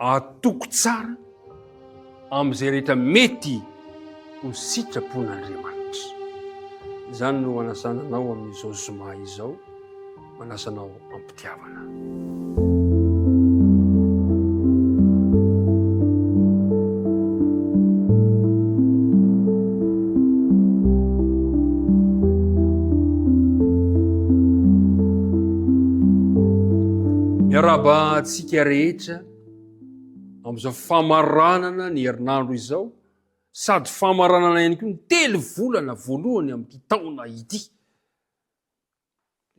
atoko tsara amin'izay rehetra mety ho sitrapon'Andriamanitra. Izany no anasananao amin'izao zoma izao, manasanao ampitiavana. Miaraba antsika rehetra amin'izao famaranana ny herinandro izao, sady famaranana ihany koa ny telo volana voalohany amin'ity taona ity.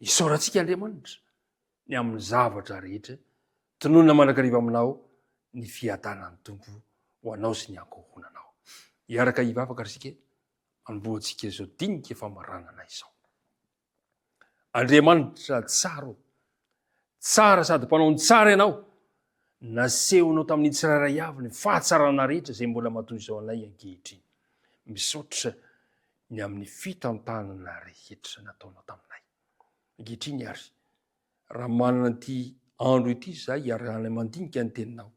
Isaorantsika Andriamanitra ny amin'ny zavatra rehetra, tononona mandrakariva aminao ny fiadanan'ny Tompo ho anao sy ny ankohonanao. Iaraka hivavaka risika anomboantsika izao dinika famaranana izao. Andriamanitra tsara, tsara sady mpanao ny tsara ianao, nasehonao tamin'ny tsirairay avy ny fahatsarana rehetra izay mbola matoy izao anay ankehitriny. Misaotra ny amin'ny fitantanana rehetra nataonao taminay. Ankehitriny ary, raha manana ity andro ity izay ary raha mandinika ny teninao,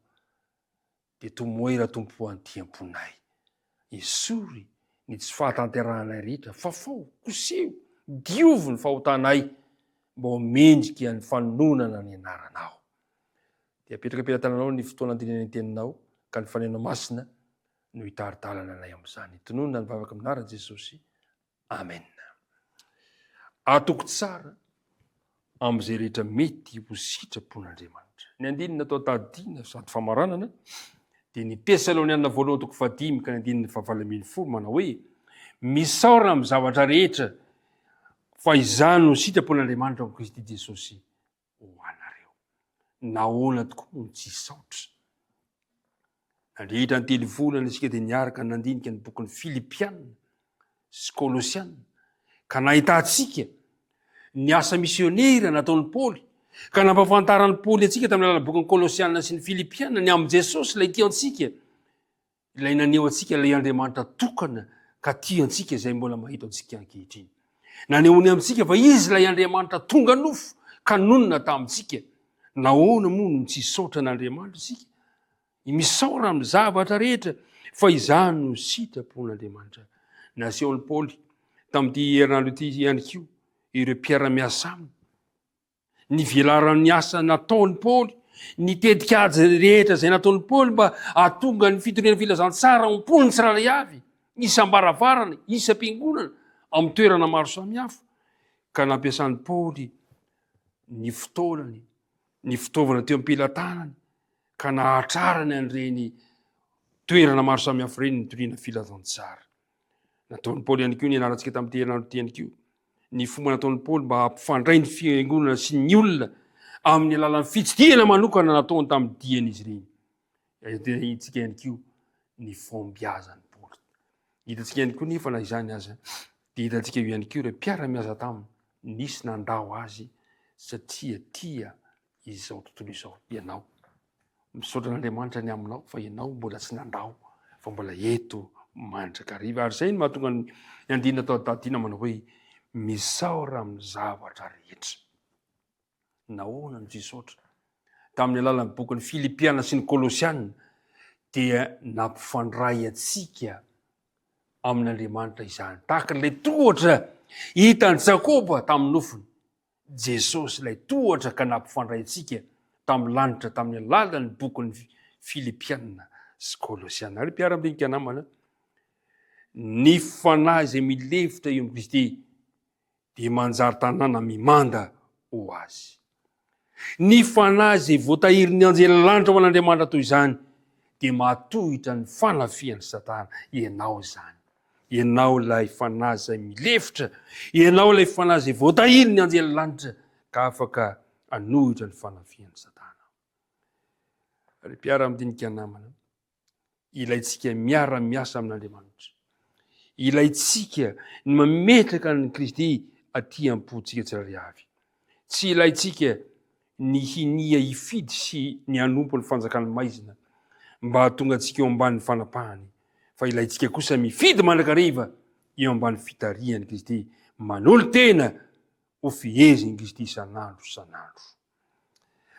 dia tomoera Tompo antiam-ponay. Esory ny tsy fahatanteranay rehetra, fafao, koseho, diovy ny fahotanay, mba mendrika ny fanonana ny anaranao. Dia apetraka ampelantananao ny fotoana andinany teninao, ka ny fanena masina no hitaridalana anay amin'izany. Tononona ny vavaka amin'anaran'i Jesosy. Amen. Atoko tsara amin'izay rehetra mety ho sitrapon'Andriamanitra. Ny andinina atao tadiana sady famaranana dia ny Tesaloniana voalohany toko 5 ka ny andininy 7 manao hoe: misaorana amin'ny zavatra rehetra, fa izany no sitrapon'Andriamanitra amin'i Kristy Jesosy ho anareo. Nahoana tokoa no tsy saotra. Nandrehitra ny telo volana isika dia niaraka nandinika ny bokin'ny Filipiana sy Kolosiana, ka nahitantsika ny asa misionera nataon'ny Paoly, ka nampahafantarany Paoly antsika tamin'ny alalan'ny bokin'ny Kolosiana sy ny Filipiana ny amin'ny Jesosy ilay tiantsika, ilay naneho antsika ilay Andriamanitra tokana ka tiantsika izay mbola mahita antsika ankehitriny. Nanehony amintsika fa izy ilay Andriamanitra tonga nofo ka nonona tamintsika. Nahoana moa no tsy saotra n'Andriamanitra isika? Misaora amin'ny zavatra rehetra, fa izany no sitrapon'Andriamanitra. Nasehon'ny Paoly tamin'ity herinandro ity ihany koa ireo mpiara-miasa aminy, ny velaran'ny asa nataon'ny Paoly, ny tetikady rehetra izay nataon'ny Paoly mba ahatonga ny fitoriana filazantsara ompony tsirairay avy, isam-baravarana, isam-piangonana amin'ny toerana maro samihafa, ka nampiasan'ny Paoly ny fotoanany, ny fitaovana teo am-pelantanany, ka nahatrarany an'ireny toerana maro samihafa ireny ny toriana filazantsara. Nataon'ny Paoly ihany koa ny anarantsika tamin'ity herinandro ity ihany koa ny fomba nataon'ny Paoly mba hampifandray ny fiangonana sy ny olona amin'ny alalan'ny fitsidihana manokana nataony tamin'ny diany izy ireny. Hitantsika ihany koa ny fombiazan'ny Paoly. Hitantsika ihany koa nefa na izany aza, dia hitantsika ihany koa ireo mpiara-miasa taminy nisy nandao azy satria tia izao tontolo izao ianao. Misaotra n'Andriamanitra ny aminao fa ianao mbola tsy nandao, fa mbola eto mandrakariva. Ary izay no mahatonga ny andinina atao tadiana manao hoe: misaora amin'ny zavatra rehetra. Nahoana no tsy saotra? Tamin'ny alalan'ny bokin'ny Filipiana sy ny Kolosiana dia nampifandray antsika amin'Andriamanitra izany, tahaka ilay tohatra hitan'ny Jakoba tamin'ny nofony. Jesosy ilay tohatra ka nampifandray antsika tamin'ny lanitra tamin'ny alalan'ny bokin'ny Filipiana sy Kolosiana. Ary mpiara-midinika namana, ny fanahy izay milefitra eo amin'ny Kristy dia manjary tanàna mimanda ho azy. Ny fanahy izay voatahirin'ny anjelanlanitra ho an'Andriamanitra toy izany dia matohitra ny fanafian'ny Satana. Ianao izany, ianao ilay fanahy izay milefitra, ianao ilay fanahy izay voatahirin'ny anjelanlanitra ka afaka anohitra ny fanafian'ny Satana. Ary mpiara-midinika namana, ilayntsika miara-miasa amin'Andriamanitra. Ilayntsika ny mametraka ny Kristy aty am-pontsika tsirairay avy. Tsy ilayntsika ny hinia hifidy sy ny hanompo ny fanjakan'ny maizina mba hahatonga antsika eo ambanin'ny fanapahany, fa ilayntsika kosa mifidy mandrakariva eo ambanin'ny fitarihan'i Kristy, manolo tena ho fihezin'i Kristy isan'andro isan'andro.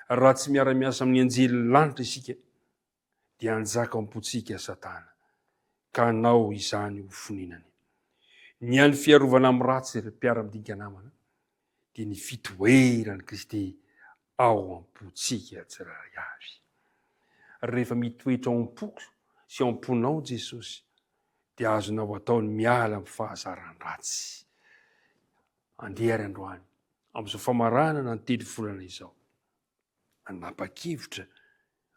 Raha tsy miara-miasa amin'ny anjelin'ny lanitra isika, dia anjaka ampotsika Satana ka anao izany ho foninany. Ny any fiarovana amin'ny ratsy ry mpiara-midinika namana dia ny fitoerany Kristy ao ampotsika tsirairay avy. Rehefa mitoetra ao ampoko sy ao amponao Jesosy dia azonao ataony miala amin'ny fahazarany ratsy. Andeha ary androany amin'izao famaranana ny telo volana izao, anapa-kevitra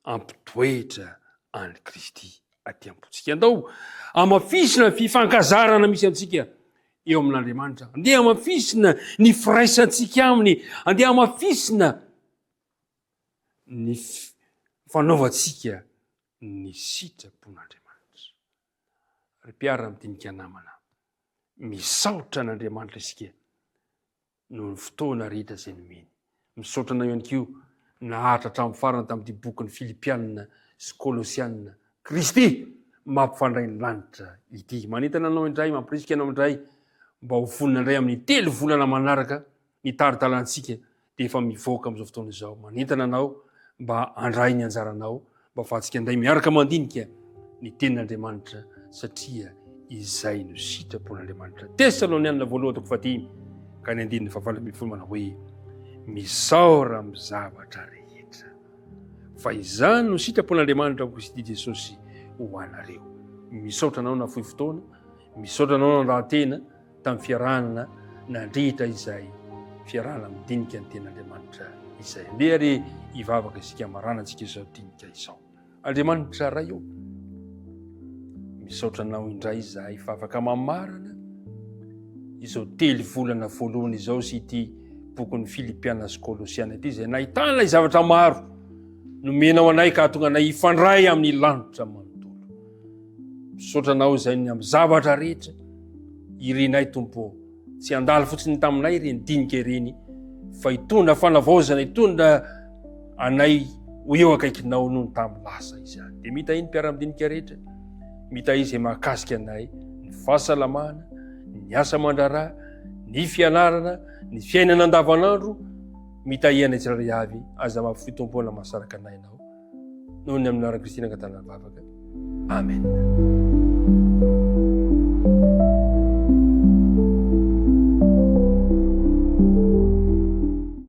ampitoetra any Kristy aty ampotsika. Andao amafisina fifankazarana misy antsika eo amin'Andriamanitra. Andeha amafisina ny firaisantsika aminy. Andeha amafisina ny fanaovantsika ny sitrapon'Andriamanitra. Ry mpiara-midinika namana, misaotra an'Andriamanitra isika noho ny fotoana rehetra izay nomeny. Misaotra anao ihany koa nahatra hatramin'ny farany tamin'ity bokin'ny Filipianina sy Kolosianina. Kristy mampifandray ny lanitra ity. Manentana anao indray, mampirisika anao indray mba ho vonina indray amin'ny 3 volana manaraka ny taritalantsika dia efa mivoaka amin'izao fotoana izao. Manentana anao mba handray ny anjaranao, mba afahantsika indray miaraka mandinika ny tenin'Andriamanitra satria izay no sitrapon'Andriamanitra. Tesalonianina 1:5 ka ny 9:20 manao hoe misaora amin'ny zavatra rehetra, fa izany no sitrapon'Andriamanitra ho Kristy Jesosy ho anareo. Misaotra anao na fohy fotoana, misaotra anao na rahatena tamin'ny fiarahana nandrehitra izay fiarahana midinika ny tenin'Andriamanitra izay. Andeha ary hivavaka isika maranantsika izao dinika izao. Andriamanitra ray eo, misaotra anao indray izahay fa afaka mamarana izao 3 volana voalohany izao sy ity bokin'ny Filipianina sy Kolosianina ity izay nahitana zavatra maro nomenao anay ka hahatonga anay hifandray amin'ny lanitra manontolo. Misaotra anao izay ny amin'ny zavatra rehetra irenay Tompo, tsy handalo fotsiny taminay ireny dinika ireny, fa hitondra fanavaozana, hitondra anay ho eo akaikinao noho ny tamin'ny lasa izany. Dia mita iny mpiara-midinika rehetra, mita izay mahakasika anay ny fahasalamana, ny asa mandrara, ny fianarana, ny fiainana andavanandro, mita ianay tsirairay avy, aza mahafitompoana mahasaraka anay ianao. Noho ny amin'ny anaran'i Kristy nangatana vavaka. Amen.